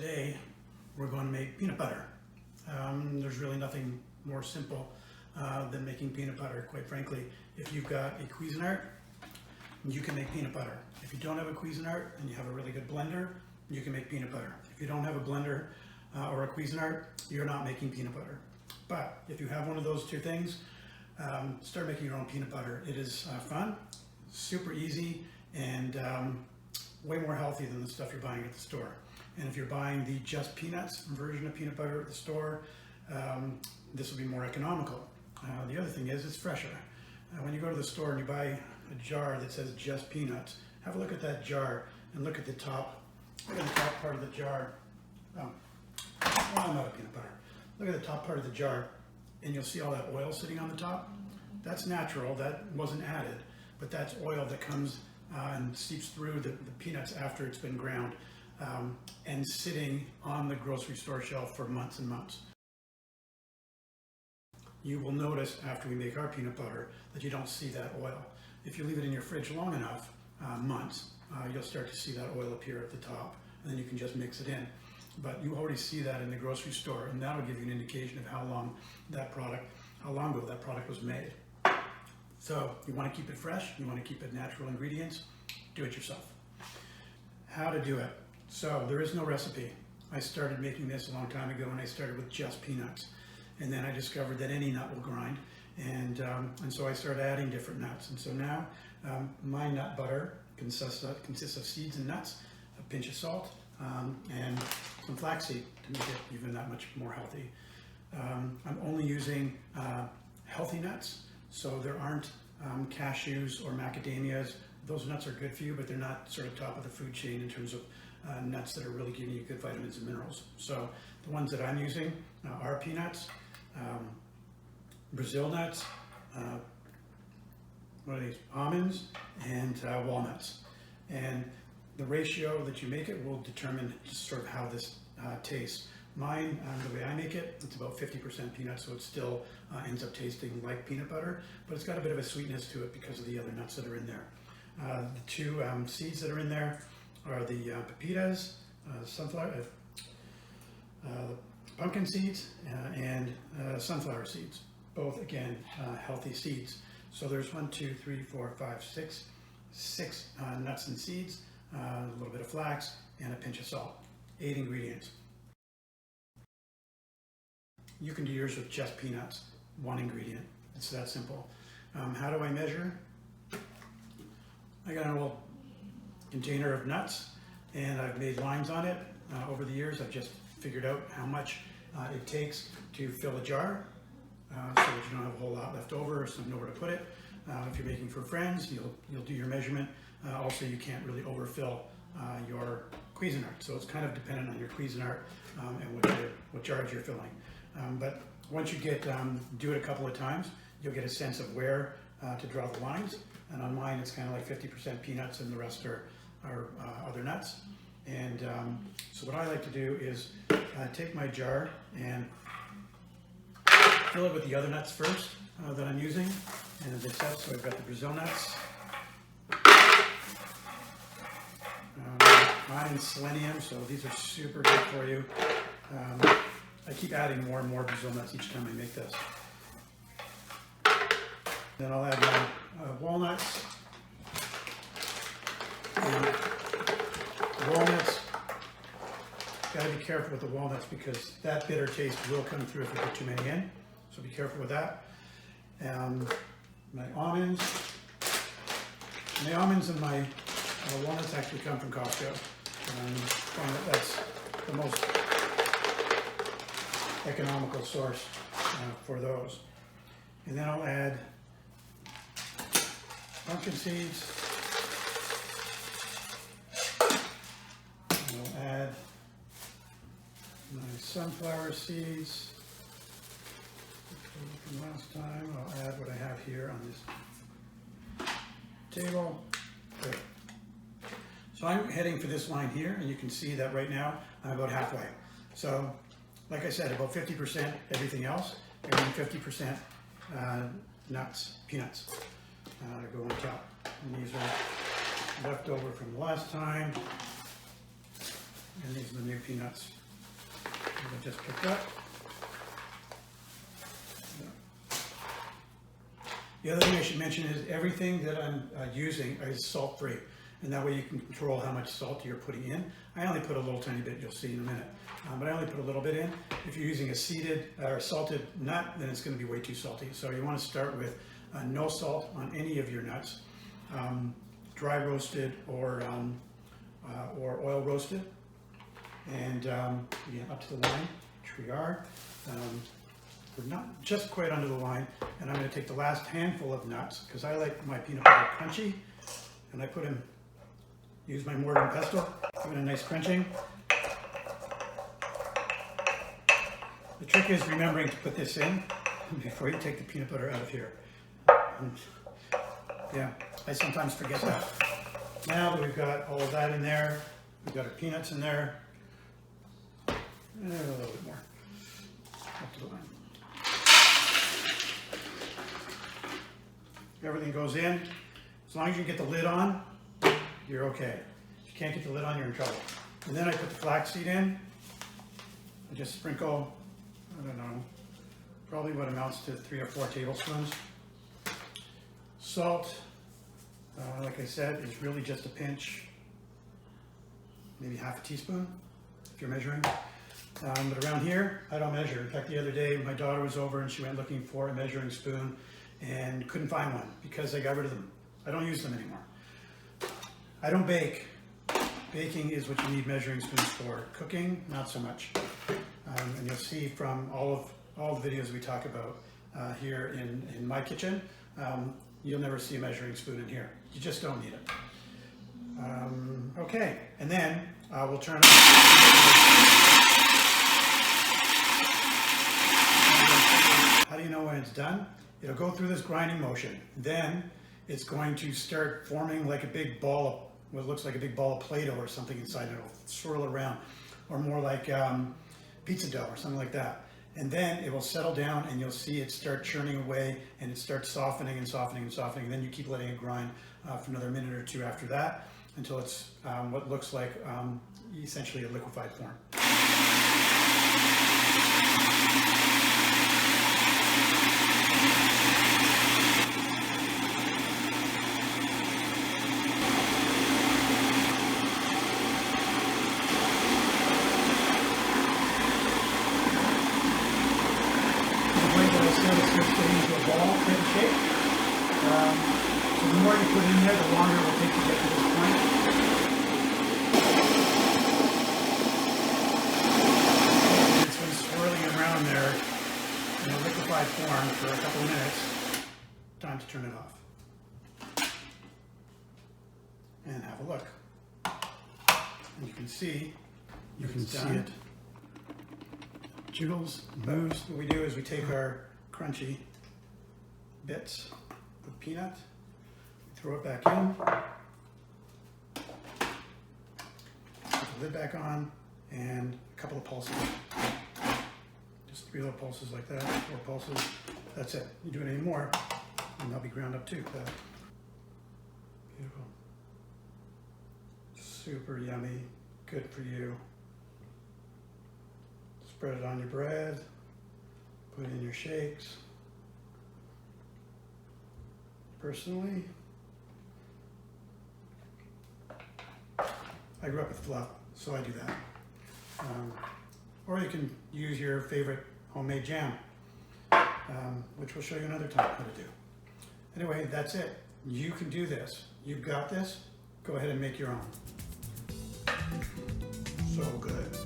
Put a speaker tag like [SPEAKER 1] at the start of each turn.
[SPEAKER 1] today we're going to make peanut butter. There's really nothing more simple than making peanut butter, quite frankly. If you've got a Cuisinart, you can make peanut butter. If you don't have a Cuisinart and you have a really good blender, you can make peanut butter. If you don't have a blender or a Cuisinart, you're not making peanut butter. But if you have one of those two things, start making your own peanut butter. It is fun, super easy, and way more healthy than the stuff you're buying at the store. And if you're buying the just peanuts version of peanut butter at the store, this will be more economical. The other thing is it's fresher. When you go to the store and you buy a jar that says just peanuts, have a look at that jar and look at the top. Look at the top part of the jar. I'm out of peanut butter. Look at the top part of the jar and you'll see all that oil sitting on the top. That's natural, that wasn't added, but that's oil that comes and seeps through the peanuts after it's been ground and sitting on the grocery store shelf for months and months. You will notice after we make our peanut butter that you don't see that oil. If you leave it in your fridge long enough, months, you'll start to see that oil appear at the top, and then you can just mix it in. But you already see that in the grocery store, and that'll give you an indication of how long ago that product was made. So you want to keep it fresh, you want to keep it natural ingredients, do it yourself. How to do it. So there is no recipe. I started making this a long time ago, and I started with just peanuts. And then I discovered that any nut will grind, and so I started adding different nuts. And so now my nut butter consists of seeds and nuts, a pinch of salt, and some flaxseed to make it even that much more healthy. I'm only using healthy nuts, so there aren't cashews or macadamias. Those nuts are good for you, but they're not sort of top of the food chain in terms of nuts that are really giving you good vitamins and minerals. So the ones that I'm using are peanuts, Brazil nuts, what are these? Almonds, and walnuts. And the ratio that you make it will determine just sort of how this tastes. Mine, the way I make it, it's about 50% peanuts, so it still ends up tasting like peanut butter, but it's got a bit of a sweetness to it because of the other nuts that are in there. The two seeds that are in there are the pepitas, pumpkin seeds, and sunflower seeds. Both, again, healthy seeds. So there's 6 nuts and seeds, a little bit of flax, and a pinch of salt. 8 ingredients. You can do yours with just peanuts, 1 ingredient. It's that simple. How do I measure? I got an old container of nuts, and I've made lines on it. Over the years, I've just figured out how much it takes to fill a jar, so that you don't have a whole lot left over, so you know where to put it. If you're making for friends, you'll do your measurement. Also, you can't really overfill your Cuisinart, so it's kind of dependent on your Cuisinart and what jars you're filling. But once you do it a couple of times, you'll get a sense of where to draw the lines. And on mine, it's kind of like 50% peanuts and the rest are other nuts. And so what I like to do is take my jar and fill it with the other nuts first that I'm using. And as I said, so I've got the Brazil nuts, high in selenium, so these are super good for you. I keep adding more and more Brazil nuts each time I make this. Then I'll add my walnuts. And walnuts, got to be careful with the walnuts because that bitter taste will come through if you put too many in. So be careful with that. My almonds. My almonds and my walnuts actually come from Costco. That's the most economical source for those. And then I'll add pumpkin seeds. I'll add my sunflower seeds. From last time, I'll add what I have here on this table. Good. So I'm heading for this line here, and you can see that right now I'm about halfway. So, like I said, about 50% everything else, and then 50% nuts, peanuts go on top. And these are left over from the last time. And these are the new peanuts that I just picked up. The other thing I should mention is everything that I'm using is salt-free, and that way you can control how much salt you're putting in. I only put a little tiny bit, you'll see in a minute, but I only put a little bit in. If you're using a seeded or salted nut, then it's going to be way too salty. So you want to start with no salt on any of your nuts, dry roasted or oil roasted, and again, up to the line, which we are. We're not just quite under the line, and I'm going to take the last handful of nuts because I like my peanut butter crunchy, and I put in, use my mortar and pestle, give it a nice crunching. The trick is remembering to put this in before you take the peanut butter out of here. Yeah, I sometimes forget that. Now that we've got all of that in there, we've got our peanuts in there, and a little bit more up to the line. Everything goes in. As long as you get the lid on, you're okay. If you can't get the lid on, you're in trouble. And then I put the flaxseed in. I just sprinkle, I don't know, probably what amounts to 3 or 4 tablespoons. Salt, like I said, is really just a pinch, maybe half a teaspoon if you're measuring. But around here, I don't measure. In fact, the other day, my daughter was over and she went looking for a measuring spoon and couldn't find one because I got rid of them. I don't use them anymore. I don't bake. Baking is what you need measuring spoons for. Cooking, not so much. And you'll see from all the videos we talk about here in my kitchen, you'll never see a measuring spoon in here. You just don't need it. Okay, and then we'll turn it on. How do you know when it's done? It'll go through this grinding motion. Then it's going to start forming like a big ball of what looks like a big ball of Play-Doh or something inside it. It'll swirl around, or more like pizza dough or something like that. And then it will settle down and you'll see it start churning away and it starts softening and softening and softening. And then you keep letting it grind for another minute or two after that until it's what looks like essentially a liquefied form. So the more you put in there, the longer it will take to get to this point. It's been swirling around there in a liquefied form for a couple of minutes. Time to turn it off. And have a look. And you can see, it jiggles, moves. What we do is we take our crunchy bits of peanut, throw it back in, put the lid back on, and a couple of pulses. Just 3 little pulses like that, 4 pulses. That's it. You do it any more, and they'll be ground up too. Beautiful. Super yummy. Good for you. Spread it on your bread. Put it in your shakes. Personally, I grew up with fluff, so I do that. Or you can use your favorite homemade jam, which we'll show you another time how to do. Anyway, that's it. You can do this. You've got this. Go ahead and make your own. So good.